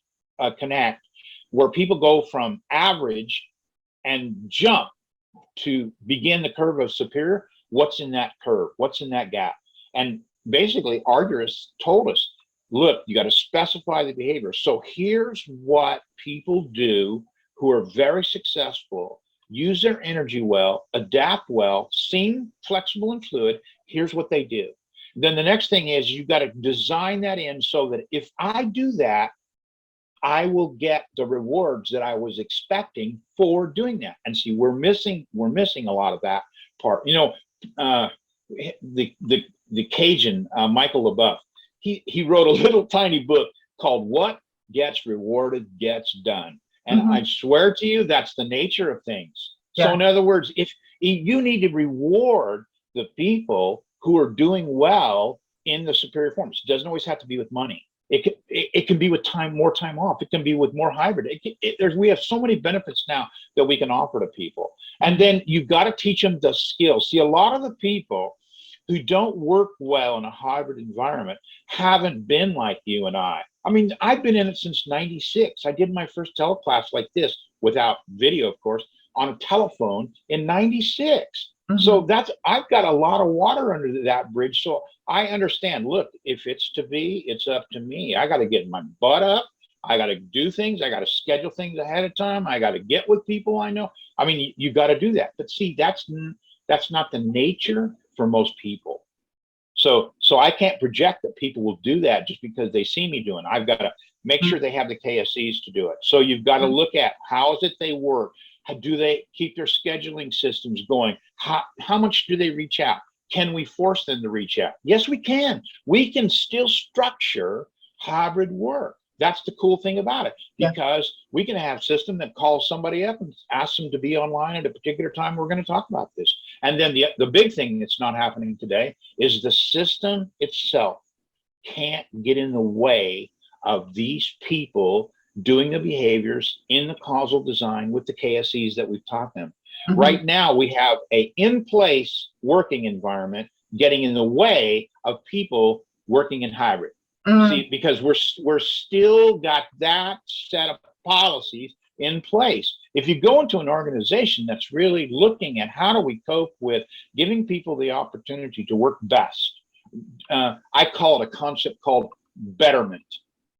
connect, where people go from average and jump to begin the curve of superior, what's in that curve? What's in that gap? And basically, Argyris told us, look, you got to specify the behavior. So here's what people do who are very successful, use their energy well, adapt well, seem flexible and fluid. Here's what they do. Then the next thing is you've got to design that in so that if I do that, I will get the rewards that I was expecting for doing that. And see, we're missing a lot of that part. You know, the Cajun, Michael LaBeouf, he wrote a little tiny book called What Gets Rewarded Gets Done. And I swear to you, that's the nature of things. Yeah. So in other words, if you need to reward the people who are doing well in the superior forms, it doesn't always have to be with money. It can be with more time off. It can be with more hybrid. We have so many benefits now that we can offer to people. And then you've got to teach them the skills. See, a lot of the people who don't work well in a hybrid environment haven't been like you and I. I mean, I've been in it since 96. I did my first teleclass like this, without video, of course, on a telephone in 96. So I've got a lot of water under that bridge. So I understand, look, if it's to be, it's up to me. I got to get my butt up. I got to do things. I got to schedule things ahead of time. I got to get with people I know. I mean, you got to do that. But see, that's not the nature for most people. So I can't project that people will do that just because they see me doing it. I've got to make sure they have the KSEs to do it. So you've got to look at how is it they work? How do they keep their scheduling systems going? How much do they reach out? Can we force them to reach out? Yes, we can. We can still structure hybrid work. That's the cool thing about it, because we can have a system that calls somebody up and asks them to be online at a particular time. We're going to talk about this. And then the big thing that's not happening today is the system itself can't get in the way of these people doing the behaviors in the causal design with the KSEs that we've taught them. Right now, we have a in-place working environment getting in the way of people working in hybrid. See, because we're still got that set of policies in place. If you go into an organization that's really looking at how do we cope with giving people the opportunity to work best, I call it a concept called betterment.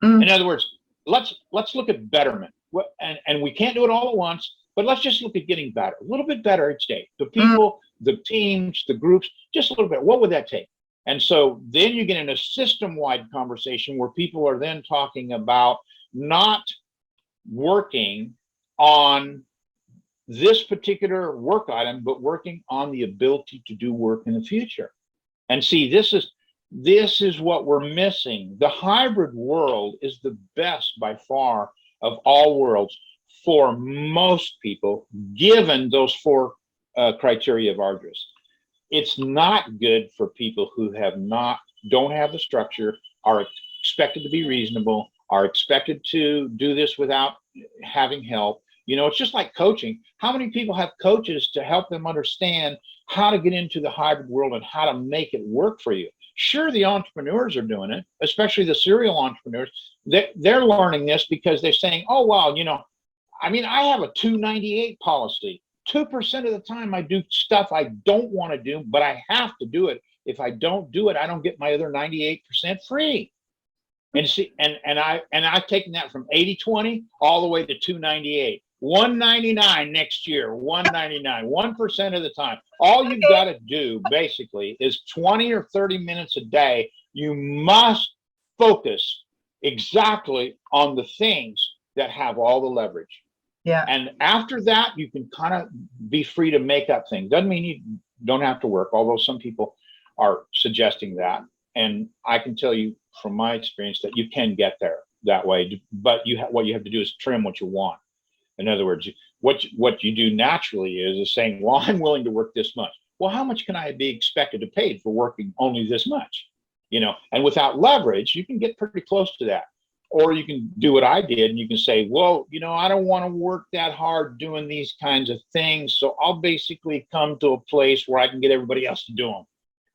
In other words, let's look at betterment. And we can't do it all at once, but let's just look at getting better, a little bit better each day. The people, the teams, the groups, just a little bit. What would that take? And so then you get in a system-wide conversation where people are then talking about not working on this particular work item, but working on the ability to do work in the future. And see, this is what we're missing. The hybrid world is the best by far of all worlds for most people, given those four criteria of Ardress. It's not good for people who don't have the structure, are expected to be reasonable, are expected to do this without having help. You know, it's just like coaching. How many people have coaches to help them understand how to get into the hybrid world and how to make it work for you? Sure, the entrepreneurs are doing it, especially the serial entrepreneurs. They're learning this because they're saying, oh, wow, you know, I mean, I have a 298 policy. 2% of the time I do stuff I don't want to do, but I have to do it. If I don't do it, I don't get my other 98% free. And see, and I've taken that from 80-20 all the way to 298. 199 next year, 199, 1% of the time. All you've got to do basically is 20 or 30 minutes a day. You must focus exactly on the things that have all the leverage. Yeah. And after that, you can kind of be free to make up things. Doesn't mean you don't have to work, although some people are suggesting that. And I can tell you from my experience that you can get there that way. But what you have to do is trim what you want. In other words, what you do naturally is saying, well, I'm willing to work this much. Well, how much can I be expected to pay for working only this much? You know, and without leverage, you can get pretty close to that. Or you can do what I did and you can say, well, you know, I don't want to work that hard doing these kinds of things. So I'll basically come to a place where I can get everybody else to do them.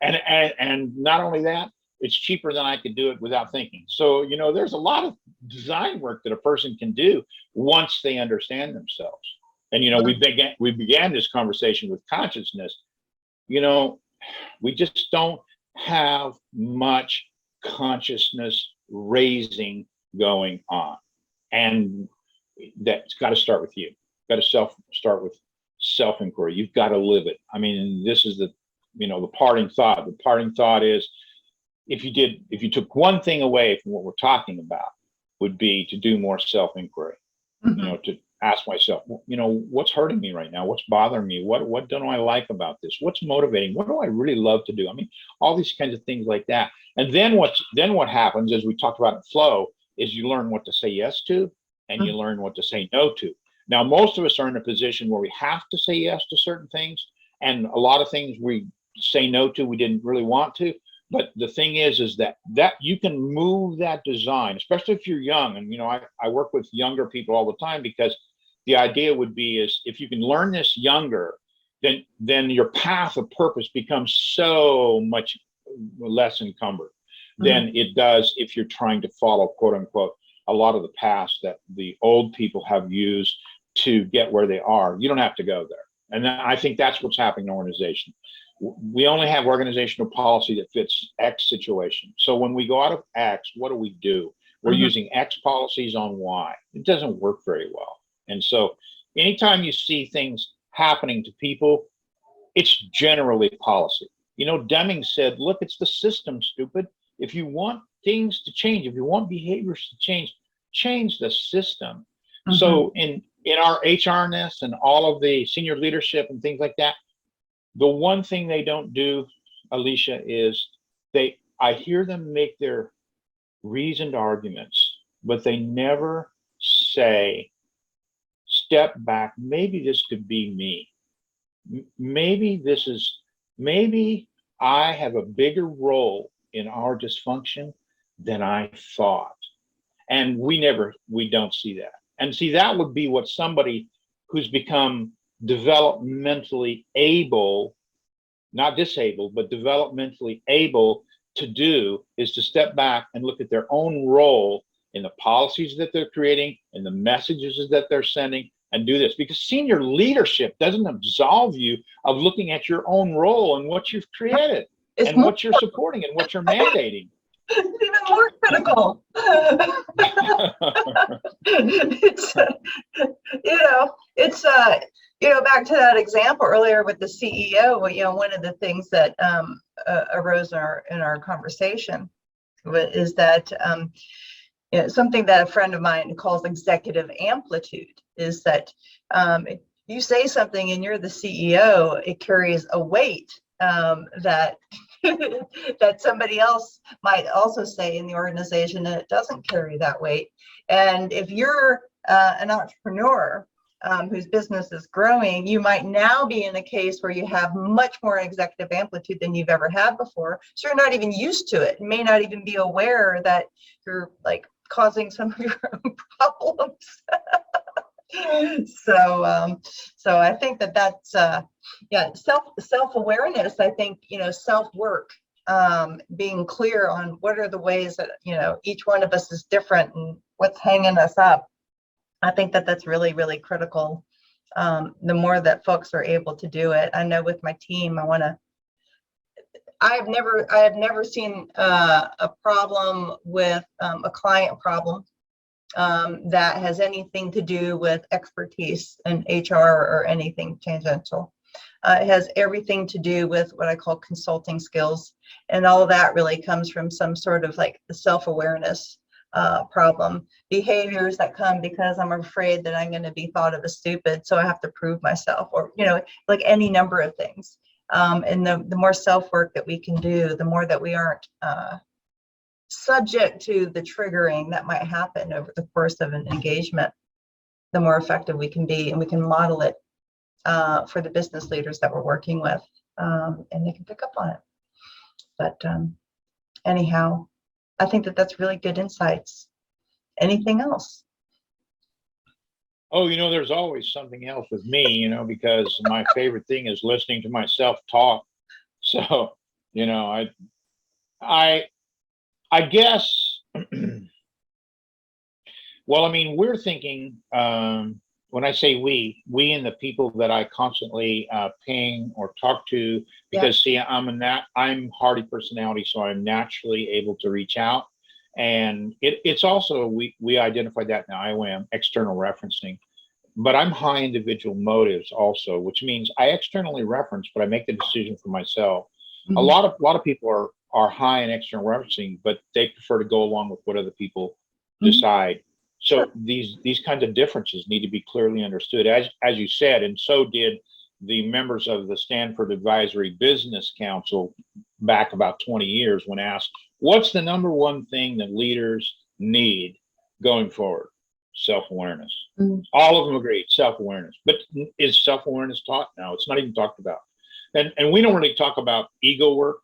And not only that, it's cheaper than I could do it without thinking. So, you know, there's a lot of design work that a person can do once they understand themselves. And, you know, we began this conversation with consciousness. You know, we just don't have much consciousness raising going on, and that's got to start with you. Got to start with self-inquiry. You've got to live it. I mean, this is the parting thought. The parting thought is, if you took one thing away from what we're talking about, would be to do more self-inquiry. You know, to ask myself, you know, what's hurting me right now? What's bothering me? What don't I like about this? What's motivating? What do I really love to do? I mean, all these kinds of things like that. And then what happens, as we talked about in flow, is you learn what to say yes to, and you learn what to say no to. Now, most of us are in a position where we have to say yes to certain things, and a lot of things we say no to, we didn't really want to. But the thing is that you can move that design, especially if you're young. And, you know, I work with younger people all the time, because the idea would be is if you can learn this younger, then your path of purpose becomes so much less encumbered than it does if you're trying to follow, quote unquote, a lot of the past that the old people have used to get where they are. You don't have to go there. And I think that's what's happening in organization. We only have organizational policy that fits X situation. So when we go out of X, what do? We're using X policies on Y. It doesn't work very well. And so anytime you see things happening to people, it's generally policy. You know, Deming said, look, it's the system, stupid. If you want things to change, if you want behaviors to change the system. So in our HRness and all of the senior leadership and things like that, the one thing they don't do, Alicia, is I hear them make their reasoned arguments, but they never say, step back, maybe this could be me. Maybe I have a bigger role in our dysfunction than I thought. And we don't see that. And see, that would be what somebody who's become developmentally able, not disabled, but developmentally able to do, is to step back and look at their own role in the policies that they're creating and the messages that they're sending, and do this. Because senior leadership doesn't absolve you of looking at your own role and what you've created and what you're supporting and what you're mandating. It's even more critical. It's back to that example earlier with the CEO. One of the things that arose in our conversation is that something that a friend of mine calls executive amplitude is that you say something and you're the CEO, it carries a weight that that somebody else might also say in the organization, and it doesn't carry that weight. And if you're an entrepreneur whose business is growing, you might now be in a case where you have much more executive amplitude than you've ever had before. So you're not even used to it. You may not even be aware that you're like causing some of your own problems. So I think that's self-awareness. I think self-work, being clear on what are the ways that each one of us is different and what's hanging us up. I think that's really, really critical. The more that folks are able to do it. I know with my team, I have never seen a problem with a client problem that has anything to do with expertise in HR or anything tangential. It has everything to do with what I call consulting skills, and all of that really comes from some sort of like the self-awareness problem. Behaviors that come because I'm afraid that I'm going to be thought of as stupid, so I have to prove myself, or like any number of things. And the more self-work that we can do, the more that we aren't subject to the triggering that might happen over the course of an engagement, the more effective we can be, and we can model it for the business leaders that we're working with, and they can pick up on it. But anyhow, I think that's really good insights. Anything else? Oh, there's always something else with me, because my favorite thing is listening to myself talk. So, I guess, well, I mean, we're thinking, when I say we and the people that I constantly ping or talk to, because see, I'm hardy personality, so I'm naturally able to reach out. And it's also, we identified that in IOM, external referencing, but I'm high individual motives also, which means I externally reference, but I make the decision for myself. Mm-hmm. A lot of people are high in external referencing, but they prefer to go along with what other people decide. So these kinds of differences need to be clearly understood, as you said, and so did the members of the Stanford Advisory Business Council back about 20 years when asked, what's the number one thing that leaders need going forward? Self-awareness. Mm-hmm. All of them agreed, self-awareness. But is self-awareness taught? No, it's not even talked about. And we don't really talk about ego work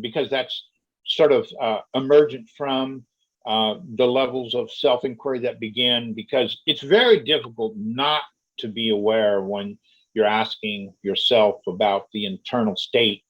because that's sort of emergent from the levels of self-inquiry that begin, because it's very difficult not to be aware when you're asking yourself about the internal state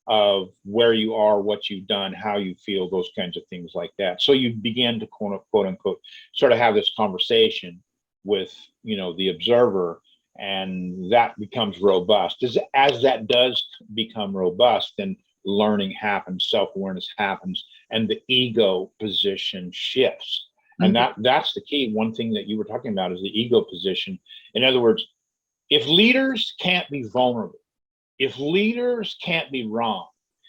of where you are, what you've done, how you feel, those kinds of things like that. So you begin to quote unquote sort of have this conversation with, you know, the observer, and that becomes robust. As that does become robust, then learning happens, self-awareness happens, and the ego position shifts. And that's the key. One thing that you were talking about is the ego position. In other words, if leaders can't be vulnerable, if leaders can't be wrong,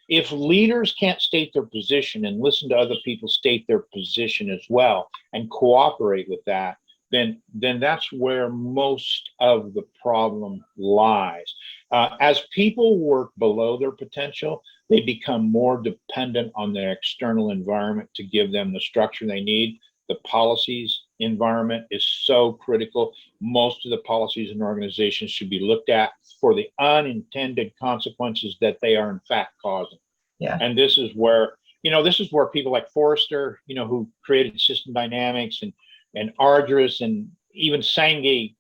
if leaders can't state their position and listen to other people state their position as well and cooperate with that, then that's where most of the problem lies. As people work below their potential, they become more dependent on their external environment to give them the structure they need. The policies environment is so critical. Most of the policies and organizations should be looked at for the unintended consequences that they are in fact causing. Yeah. And this is where, you know, this is where people like Forrester, you know, who created system dynamics and Ardress and even Senge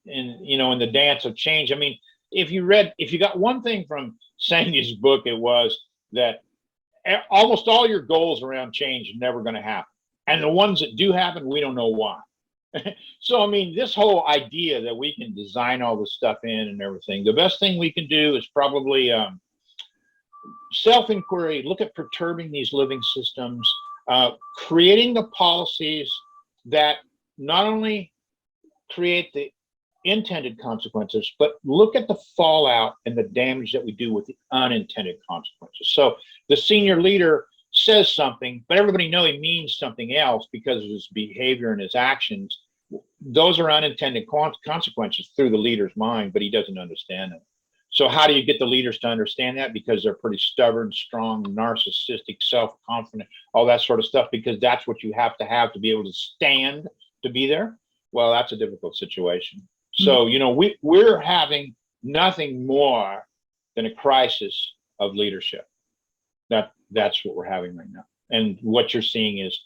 in, you know, in the dance of change. I mean, if you got one thing from Senge's book, it was that almost all your goals around change are never going to happen. And the ones that do happen, we don't know why. So, I mean, this whole idea that we can design all this stuff in and everything, the best thing we can do is probably self-inquiry, look at perturbing these living systems, creating the policies that not only create the intended consequences, but look at the fallout and the damage that we do with the unintended consequences. So the senior leader says something, but everybody knows he means something else because of his behavior and his actions. Those are unintended consequences through the leader's mind, but he doesn't understand them. So how do you get the leaders to understand that? Because they're pretty stubborn, strong, narcissistic, self-confident, all that sort of stuff, because that's what you have to be able to stand to be there. Well, that's a difficult situation. So, you know, we're having nothing more than a crisis of leadership. That's what we're having right now. And what you're seeing is,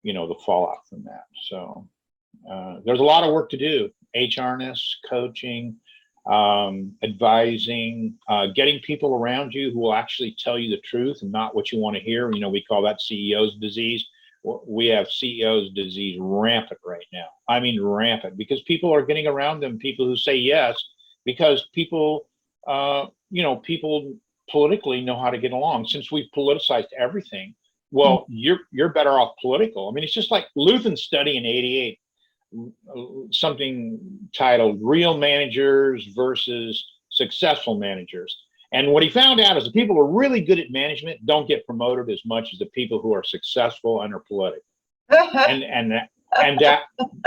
you know, the fallout from that. So there's a lot of work to do. HRness, coaching, advising, getting people around you who will actually tell you the truth and not what you want to hear. You know, we call that CEO's disease. We have CEO's disease rampant right now. I mean, rampant, because people are getting around them, people who say yes, because people, you know, people politically know how to get along. Since we've politicized everything, well, you're better off political. I mean, it's just like Luthen's study in '88, something titled Real Managers versus Successful Managers. And what he found out is the people who are really good at management don't get promoted as much as the people who are successful and are political. and that,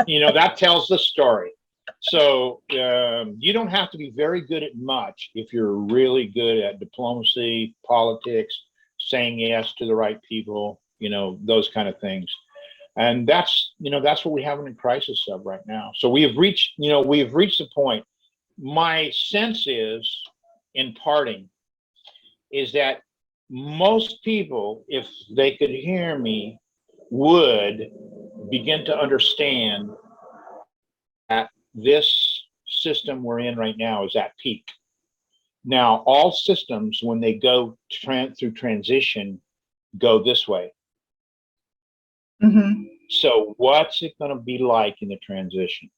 you know, that tells the story. So you don't have to be very good at much if you're really good at diplomacy, politics, saying yes to the right people, you know, those kind of things. And that's, you know, that's what we have in a crisis of right now. So we have reached, you know, we have reached the point. My sense is, in parting, is that most people, if they could hear me, would begin to understand that this system we're in right now is at peak. Now, all systems, when they go through transition, go this way. So what's it going to be like in the transition?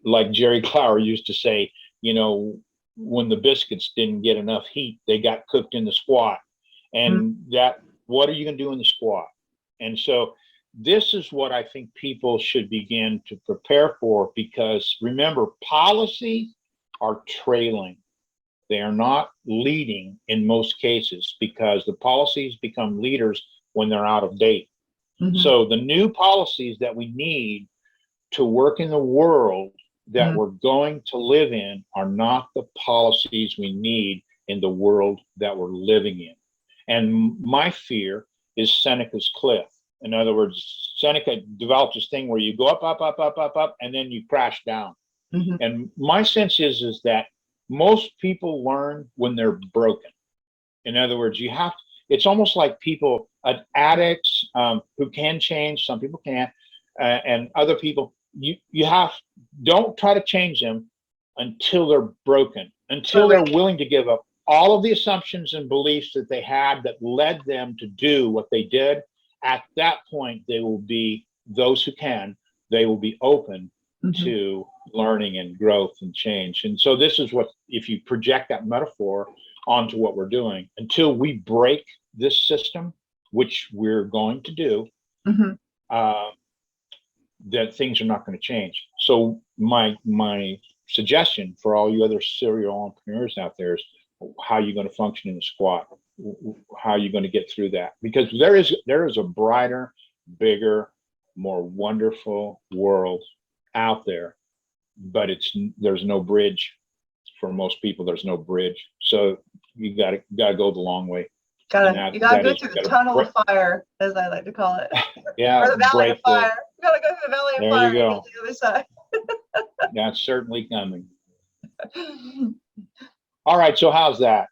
Like Jerry Clower used to say, you know, when the biscuits didn't get enough heat, they got cooked in the squat. And that, what are you going to do in the squat? And so this is what I think people should begin to prepare for, because remember, policies are trailing. They are not leading in most cases, because the policies become leaders when they're out of date. So the new policies that we need to work in the world that we're going to live in are not the policies we need in the world that we're living in. And my fear is Seneca's cliff. In other words, Seneca developed this thing where you go up, up, up, up, up, up, and then you crash down. And my sense is that most people learn when they're broken. In other words, you have to, it's almost like people, addicts who can change, some people can't, and other people, you have, don't try to change them, until they're broken, until they're willing to give up all of the assumptions and beliefs that they had that led them to do what they did. At that point, they will be, those who can, they will be open to learning and growth and change. And so this is what, if you project that metaphor onto what we're doing, until we break this system, which we're going to do, that things are not going to change. So my suggestion for all you other serial entrepreneurs out there is how you're going to function in the squat, how you're going to get through that, because there is a brighter, bigger, more wonderful world out there, but there's no bridge for most people. There's no bridge, so you got to go the long way. You gotta go through the tunnel of fire, as I like to call it. Yeah, or the valley of fire. You gotta go through the valley of fire to get to the other side. That's certainly coming. All right, so how's that?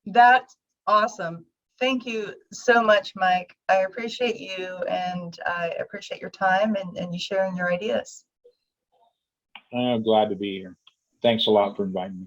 That's awesome. Thank you so much, Mike. I appreciate you, and I appreciate your time and you sharing your ideas. I'm glad to be here. Thanks a lot for inviting me.